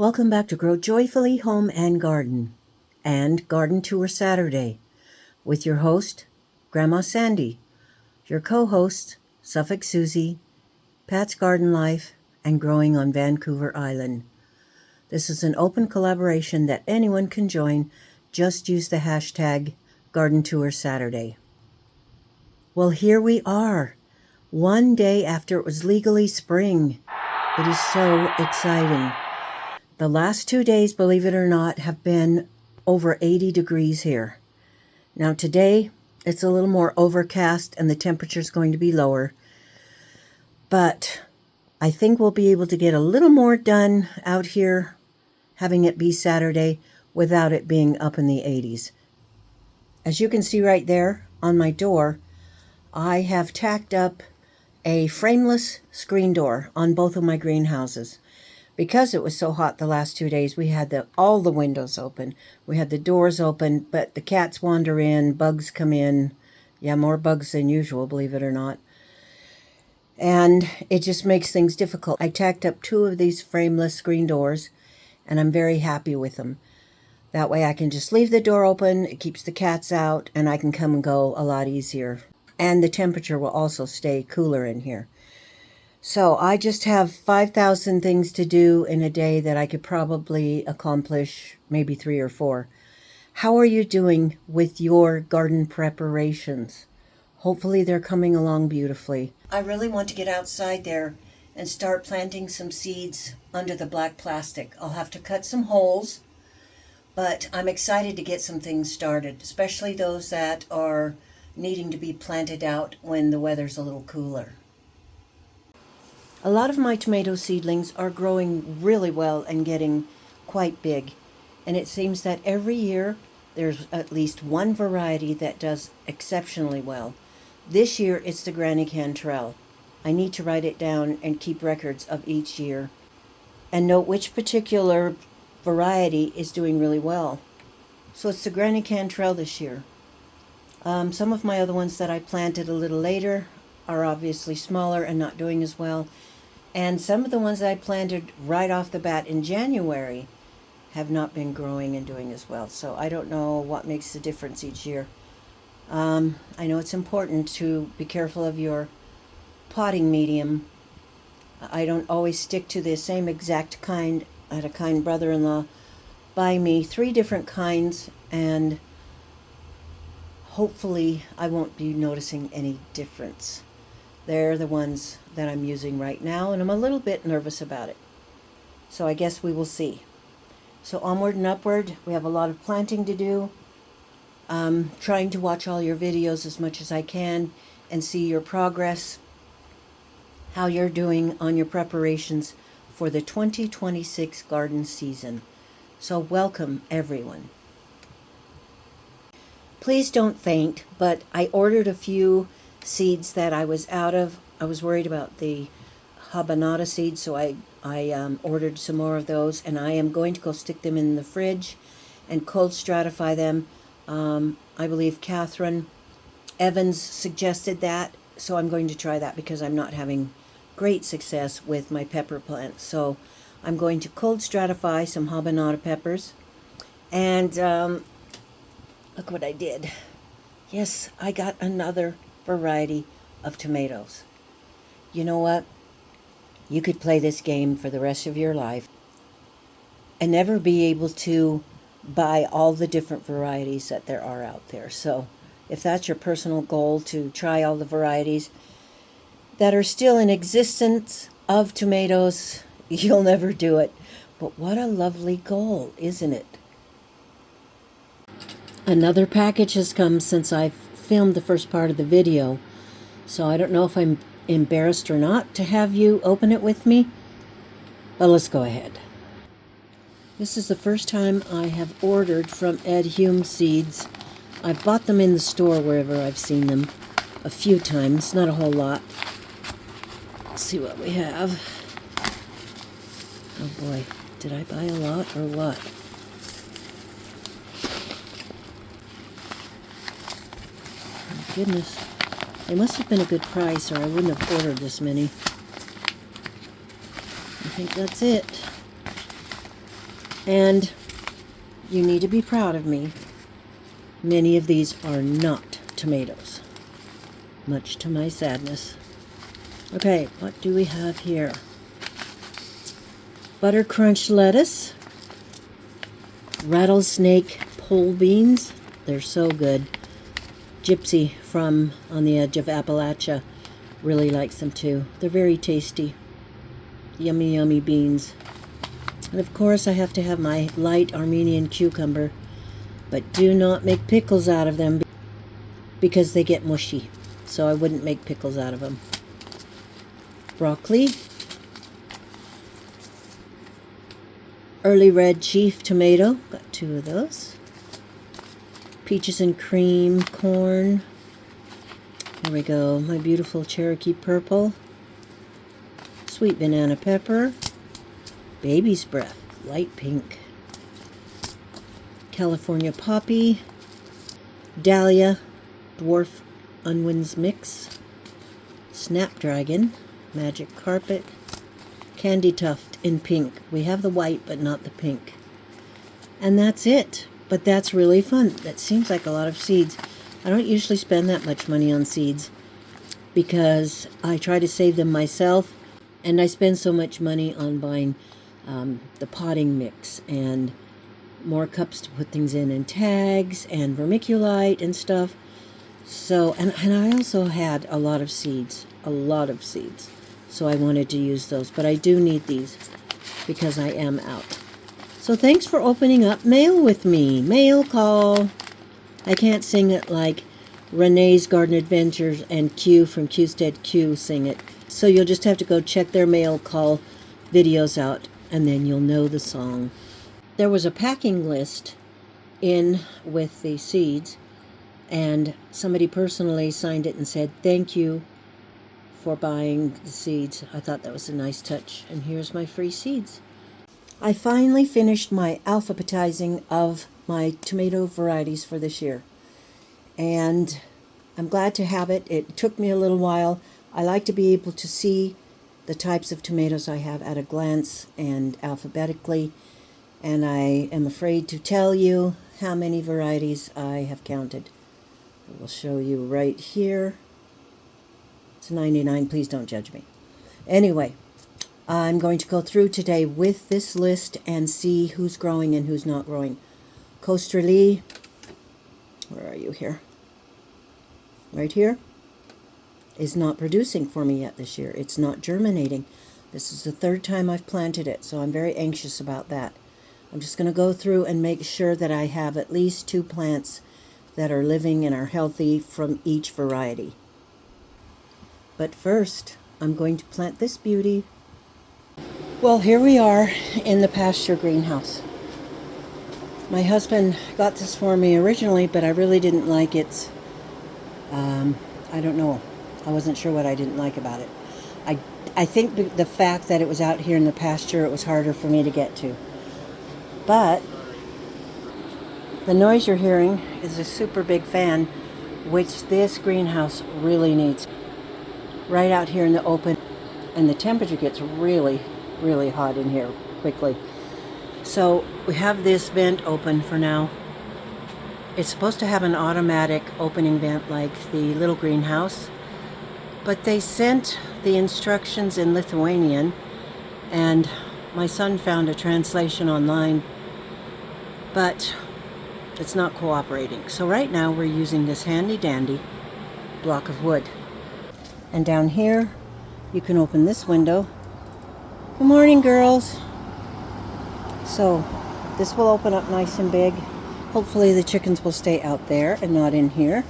Welcome back to Grow Joyfully Home and Garden and Garden Tour Saturday with your host, Grandma Sandy, your co-hosts, Suffolk Susie, Pat's Garden Life, and Growing on Vancouver Island. This is an open collaboration that anyone can join. Just use the hashtag Garden Tour Saturday. Well, here we are, one day after it was legally spring. It is so exciting. The last 2 days, believe it or not, have been over 80 degrees here. Now today, it's a little more overcast and the temperature is going to be lower. But I think we'll be able to get a little more done out here, having it be Saturday, without it being up in the 80s. As you can see right there on my door, I have tacked up a frameless screen door on both of my greenhouses. Because it was so hot the last 2 days, we had all the windows open. We had the doors open, but the cats wander in, bugs come in. Yeah, more bugs than usual, believe it or not. And it just makes things difficult. I tacked up 2 of these frameless screen doors, and I'm very happy with them. That way I can just leave the door open, it keeps the cats out, and I can come and go a lot easier. And the temperature will also stay cooler in here. So I just have 5,000 things to do in a day that I could probably accomplish maybe 3 or 4. How are you doing with your garden preparations? Hopefully they're coming along beautifully. I really want to get outside there and start planting some seeds under the black plastic. I'll have to cut some holes, but I'm excited to get some things started, especially those that are needing to be planted out when the weather's a little cooler. A lot of my tomato seedlings are growing really well and getting quite big. And it seems that every year there's at least one variety that does exceptionally well. This year it's the Granny Cantrell. I need to write it down and keep records of each year and note which particular variety is doing really well. So it's the Granny Cantrell this year. Some of my other ones that I planted a little later are obviously smaller and not doing as well. And some of the ones I planted right off the bat in January have not been growing and doing as well. So I don't know what makes the difference each year. I know it's important to be careful of your potting medium. I don't always stick to the same exact kind. I had a kind brother-in-law buy me 3 different kinds, and hopefully I won't be noticing any difference. They're the ones that I'm using right now, and I'm a little bit nervous about it. So I guess we will see. So onward and upward, we have a lot of planting to do. Trying to watch all your videos as much as I can and see your progress, how you're doing on your preparations for the 2026 garden season. So welcome, everyone. Please don't faint, but I ordered a few seeds that I was out of. I was worried about the habanada seeds, so I ordered some more of those, and I am going to go stick them in the fridge and cold stratify them. I believe Catherine Evans suggested that, so I'm going to try that because I'm not having great success with my pepper plants. So I'm going to cold stratify some habanada peppers, and look what I did. Yes, I got another variety of tomatoes. You know what? You could play this game for the rest of your life and never be able to buy all the different varieties that there are out there. So if that's your personal goal, to try all the varieties that are still in existence of tomatoes, you'll never do it. But what a lovely goal, isn't it? Another package has come since I've filmed the first part of the video, so I don't know if I'm embarrassed or not to have you open it with me, but let's go ahead. This is the first time I have ordered from Ed Hume Seeds. I've bought them in the store wherever I've seen them a few times, not a whole lot. Let's see what we have. Oh boy, did I buy a lot or what? Oh goodness. They must have been a good price, or I wouldn't have ordered this many. I think that's it. And you need to be proud of me. Many of these are not tomatoes, much to my sadness. Okay, what do we have here? Butter crunch lettuce, rattlesnake pole beans. They're so good. Gypsy from on the edge of Appalachia really likes them too. They're very tasty. Yummy, yummy beans. And of course I have to have my light Armenian cucumber, but do not make pickles out of them because they get mushy. So I wouldn't make pickles out of them. Broccoli. Early red chief tomato. Got 2 of those. Peaches and cream corn. There we go. My beautiful Cherokee purple. Sweet banana pepper. Baby's breath. Light pink. California poppy. Dahlia. Dwarf Unwin's mix. Snapdragon. Magic carpet. Candy tuft in pink. We have the white but not the pink. And that's it. But that's really fun. That seems like a lot of seeds. I don't usually spend that much money on seeds because I try to save them myself, and I spend so much money on buying the potting mix and more cups to put things in and tags and vermiculite and stuff. So, and I also had a lot of seeds. So I wanted to use those, but I do need these because I am out. So thanks for opening up mail with me. Mail call. I can't sing it like Renee's Garden Adventures and Q from Qstead Q sing it. So you'll just have to go check their mail call videos out, and then you'll know the song. There was a packing list in with the seeds, and somebody personally signed it and said, "Thank you for buying the seeds." I thought that was a nice touch, and here's my free seeds. I finally finished my alphabetizing of my tomato varieties for this year, and I'm glad to have it. It took me a little while. I like to be able to see the types of tomatoes I have at a glance and alphabetically, and I am afraid to tell you how many varieties I have counted. I will show you right here. It's 99. Please don't judge me. Anyway, I'm going to go through today with this list and see who's growing and who's not growing. Coasterly, where are you here? Right here, is not producing for me yet this year. It's not germinating. This is the 3rd time I've planted it, so I'm very anxious about that. I'm just going to go through and make sure that I have at least 2 plants that are living and are healthy from each variety. But first, I'm going to plant this beauty. Well, here we are in the pasture greenhouse. My husband got this for me originally, but I really didn't like it. I don't know. I wasn't sure what I didn't like about it. I think the fact that it was out here in the pasture, it was harder for me to get to. But the noise you're hearing is a super big fan, which this greenhouse really needs. Right out here in the open, and the temperature gets really, really hot in here quickly. So we have this vent open for now. It's supposed to have an automatic opening vent like the little greenhouse, but they sent the instructions in Lithuanian, and my son found a translation online, but it's not cooperating. So right now we're using this handy dandy block of wood. And down here, you can open this window. Good morning, girls. So this will open up nice and big. Hopefully the chickens will stay out there and not in here.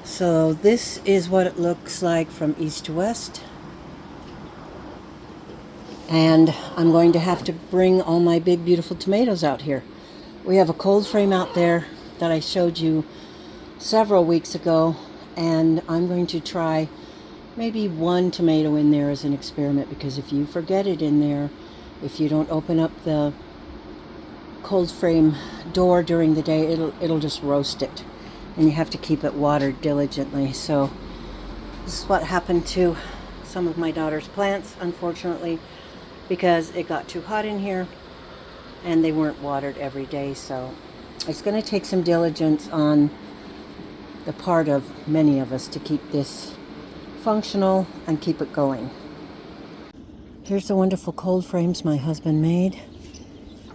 So this is what it looks like from east to west. And I'm going to have to bring all my big, beautiful tomatoes out here. We have a cold frame out there that I showed you several weeks ago, and I'm going to try maybe 1 tomato in there as an experiment, because if you forget it in there, if you don't open up the cold frame door during the day, it'll just roast it, and you have to keep it watered diligently. So this is what happened to some of my daughter's plants, unfortunately, because it got too hot in here. and they weren't watered every day, so it's going to take some diligence on the part of many of us to keep this functional and keep it going. Here's the wonderful cold frames my husband made.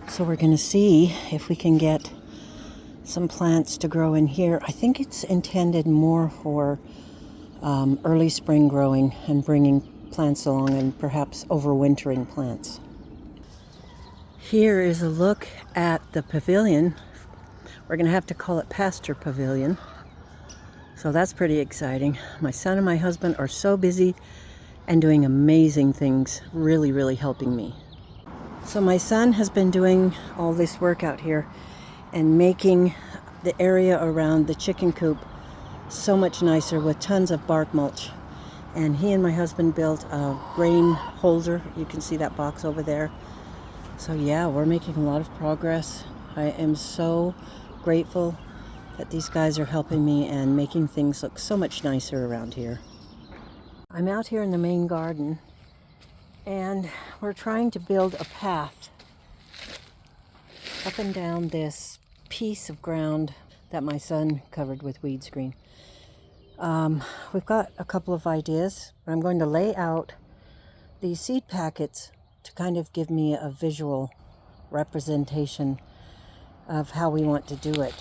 So we're going to see if we can get some plants to grow in here. I think it's intended more for early spring growing and bringing plants along and perhaps overwintering plants. Here is a look at the pavilion. We're going to have to call it Pasture Pavilion. So that's pretty exciting. My son and my husband are so busy and doing amazing things, really, really helping me. So my son has been doing all this work out here and making the area around the chicken coop so much nicer with tons of bark mulch. And he and my husband built a grain holder. You can see that box over there. So yeah, we're making a lot of progress. I am so grateful that these guys are helping me and making things look so much nicer around here. I'm out here in the main garden and we're trying to build a path up and down this piece of ground that my son covered with weed screen. We've got a couple of ideas. I'm going to lay out these seed packets to kind of give me a visual representation of how we want to do it.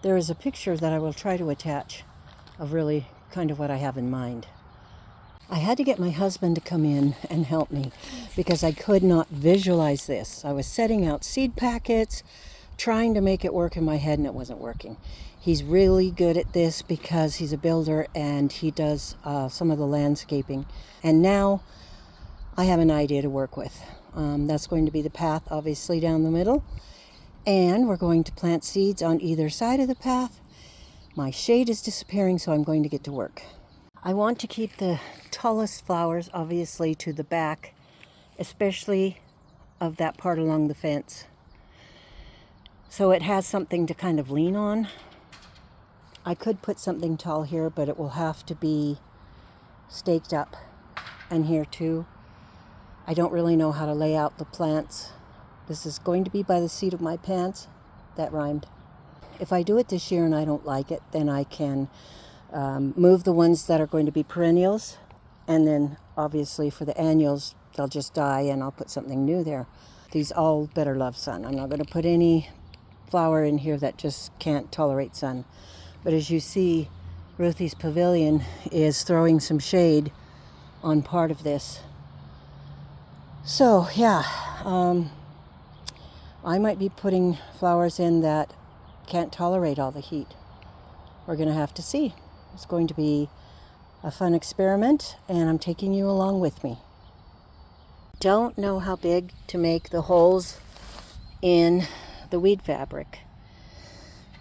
There is a picture that I will try to attach of really kind of what I have in mind. I had to get my husband to come in and help me because I could not visualize this. I was setting out seed packets, trying to make it work in my head, and it wasn't working. He's really good at this because he's a builder and he does some of the landscaping. And now I have an idea to work with. That's going to be the path, obviously, down the middle. And we're going to plant seeds on either side of the path. My shade is disappearing, so I'm going to get to work. I want to keep the tallest flowers, obviously, to the back, especially of that part along the fence. So it has something to kind of lean on. I could put something tall here, but it will have to be staked up. And here too. I don't really know how to lay out the plants. This is going to be by the seat of my pants. That rhymed. If I do it this year and I don't like it, then I can move the ones that are going to be perennials. And then obviously for the annuals, they'll just die and I'll put something new there. These all better love sun. I'm not going to put any flower in here that just can't tolerate sun. But as you see, Ruthie's pavilion is throwing some shade on part of this. So yeah, I might be putting flowers in that can't tolerate all the heat. We're going to have to see. It's going to be a fun experiment, and I'm taking you along with me. Don't know how big to make the holes in the weed fabric.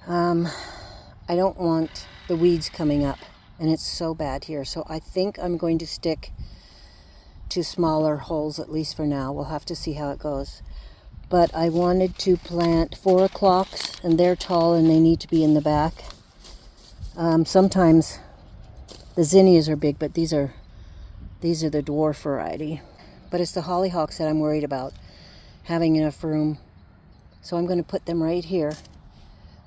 I don't want the weeds coming up, and it's so bad here. So I think I'm going to stick to smaller holes, at least for now. We'll have to see how it goes. But I wanted to plant 4 o'clocks, and they're tall and they need to be in the back. Sometimes the zinnias are big, but these are the dwarf variety. But it's the hollyhocks that I'm worried about having enough room. So I'm going to put them right here.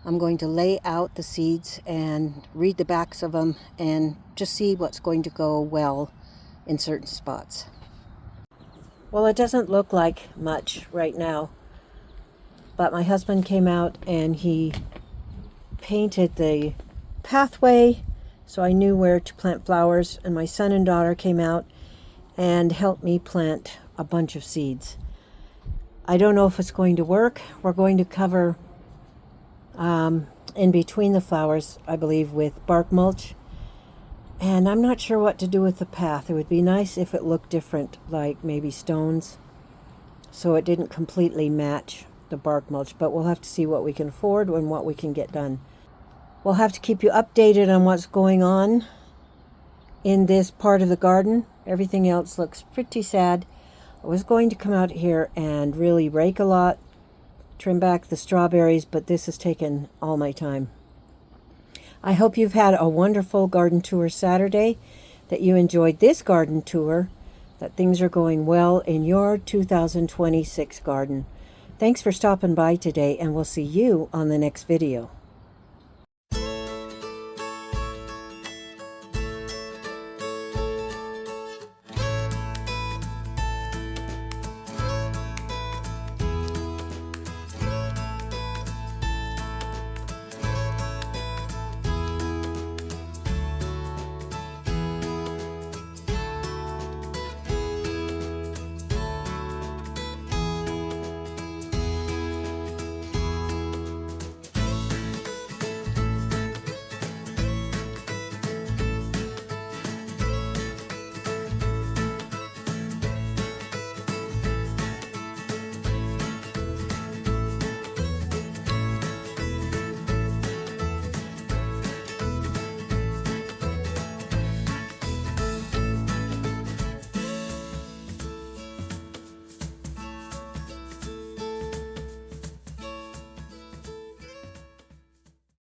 I'm going to lay out the seeds and read the backs of them and just see what's going to go well in certain spots. Well, it doesn't look like much right now, but my husband came out and he painted the pathway so I knew where to plant flowers, and my son and daughter came out and helped me plant a bunch of seeds. I don't know if it's going to work. We're going to cover in between the flowers, I believe, with bark mulch. And I'm not sure what to do with the path. It would be nice if it looked different, like maybe stones, so it didn't completely match the bark mulch. But we'll have to see what we can afford and what we can get done. We'll have to keep you updated on what's going on in this part of the garden. Everything else looks pretty sad. I was going to come out here and really rake a lot, trim back the strawberries, but this has taken all my time. I hope you've had a wonderful garden tour Saturday, that you enjoyed this garden tour, that things are going well in your 2026 garden. Thanks for stopping by today, and we'll see you on the next video.